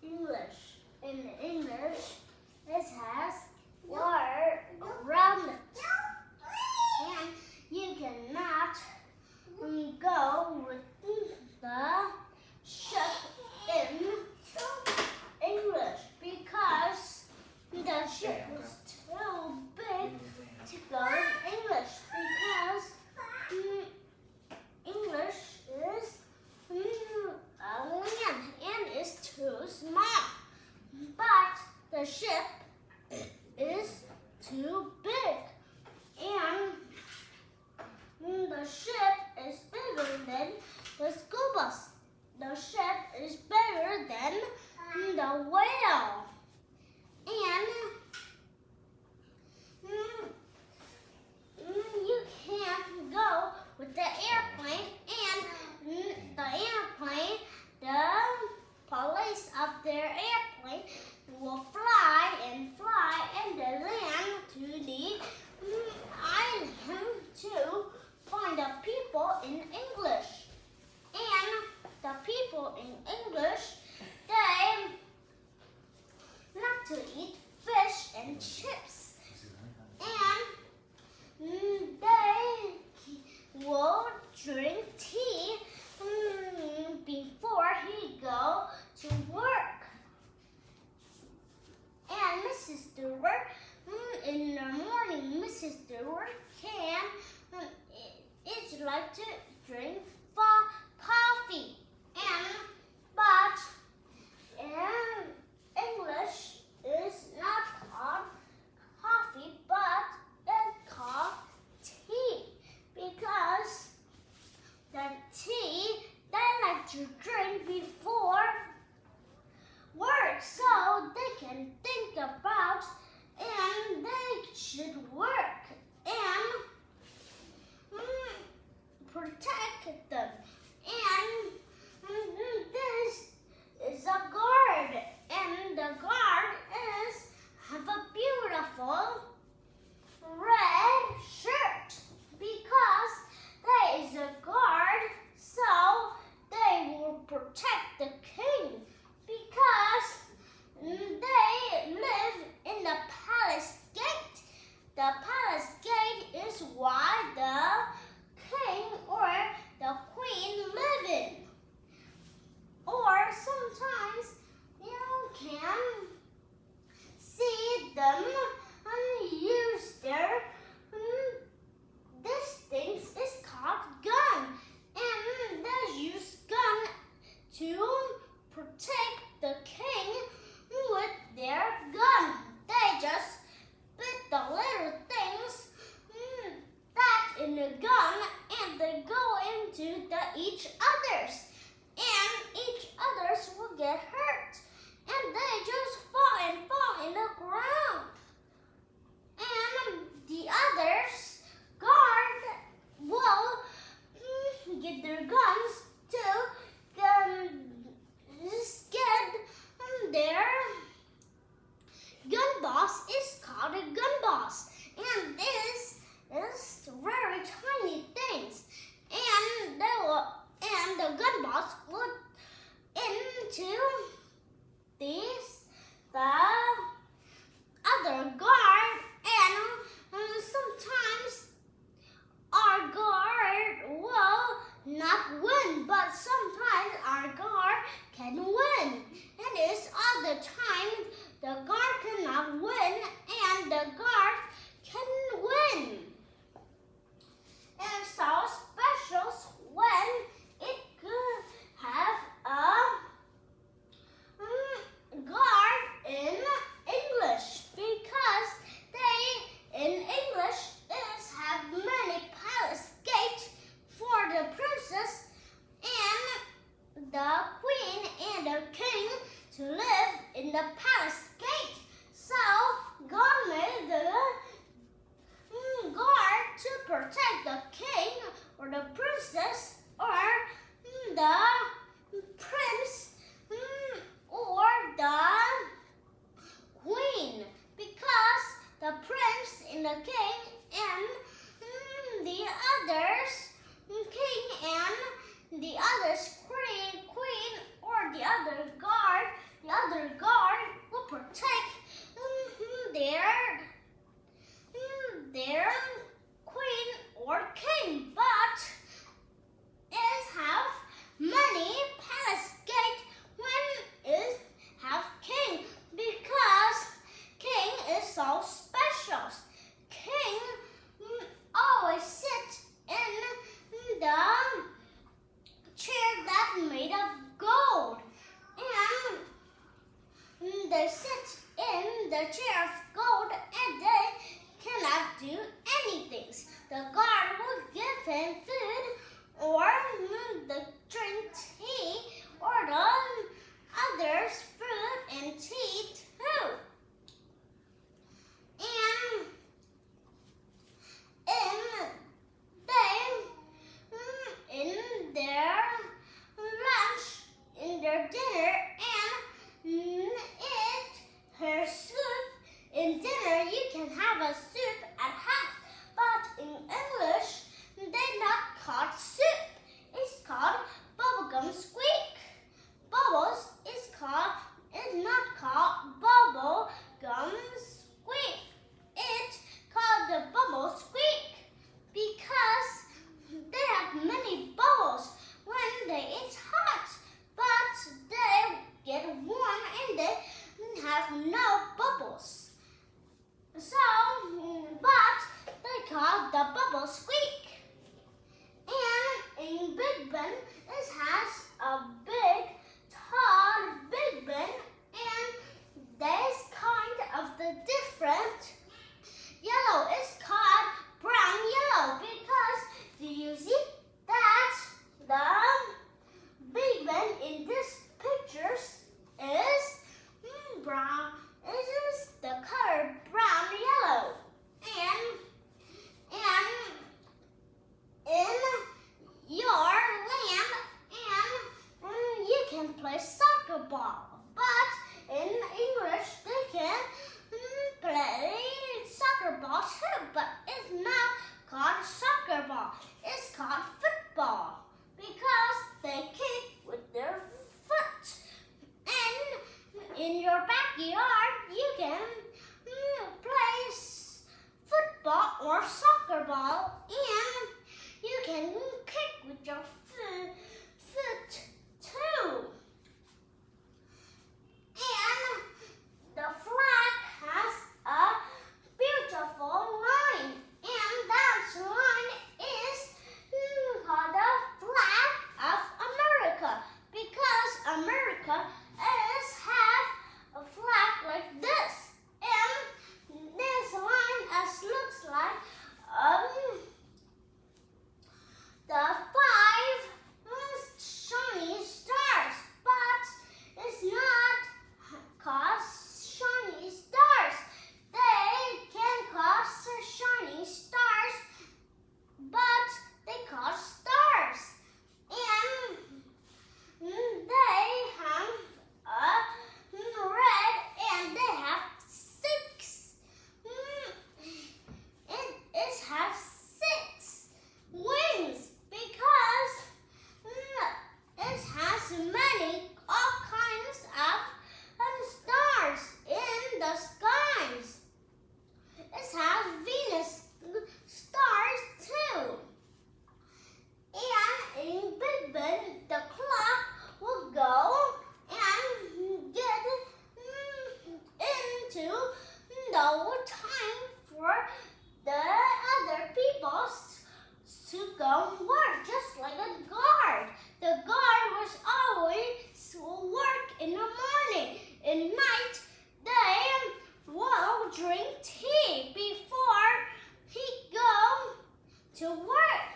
English. In English, it has word around it. And you cannot go with the ship in English because the ship is too big to go in English because English is a land and it's too small. But the ship is too big and the ship is bigger than the school bus. The ship is bigger than the whale. And you can't go with the airplane and the airplane, the police of their airplane will fly and the land to the island to find the people in English. And the people in English, they like to eat fish and chips. And they will drink tea before he go to work. And Mrs. Stewart, in the morning, Mrs. Stewart it's like to drink coffee. But English is not called coffee, but it's called tea because the tea they like to drink before work so they can think about and they should work and protect them. And this is a guard, and the guard have a beautiful red shirt because there is a guard, so they will protect the king because they live in the palace gate. The palace gate is why the king or the queen live in. Or sometimes you can see them use their this thing is called gun, and they use gun to protect the king with their gun. They just put the little things that in the gun and they go into each others. And each others will get hurt. And they just fall in the ground. And the others guard will get their guns to get their gun boss is called a gun boss. And this is very tiny things. And the gun boss would into the other guard, and sometimes our guard will not win, but sometimes our guard can win. And it's all the time the guard cannot win and the guard can win. And so special when it could have a guard in English because they in English is have many palace gates for the princess and the queen and the king to live in the palace gate. So God made the guard to protect the king or the princess or the prince or the queen because the prince and the king and the others king and the others queen or the other guard, the other can play soccer ball. But in English, they can play soccer ball too. But it's not called soccer ball. It's called football because they kick with their foot. And in your backyard, you can play football or soccer ball, and you can kick with your foot too. And the flag has a beautiful line, and that line is called the flag of America because America have a flag like this, and this line looks like the 5 shiny stars, but it's not called shiny stars. They can call shiny stars, but they call stars. And they have a red, and they have 6. It has 6 wings because it has all kinds of stars in the skies. It has Venus stars too. And in Big Ben, the clock will go and get into the time for the other people to go work, just like a guard. The guard was always work in the morning. At night, they will drink tea before he go to work.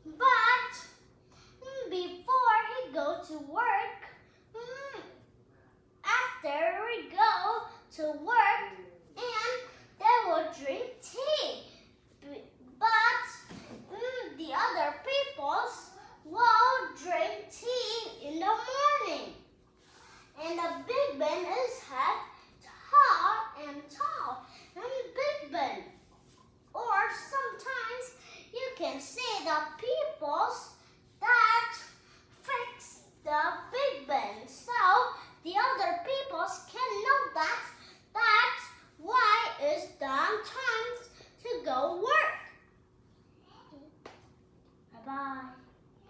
But before he go to work, after we go to work, and they will drink tea. But the other peoples will drink tea in the morning.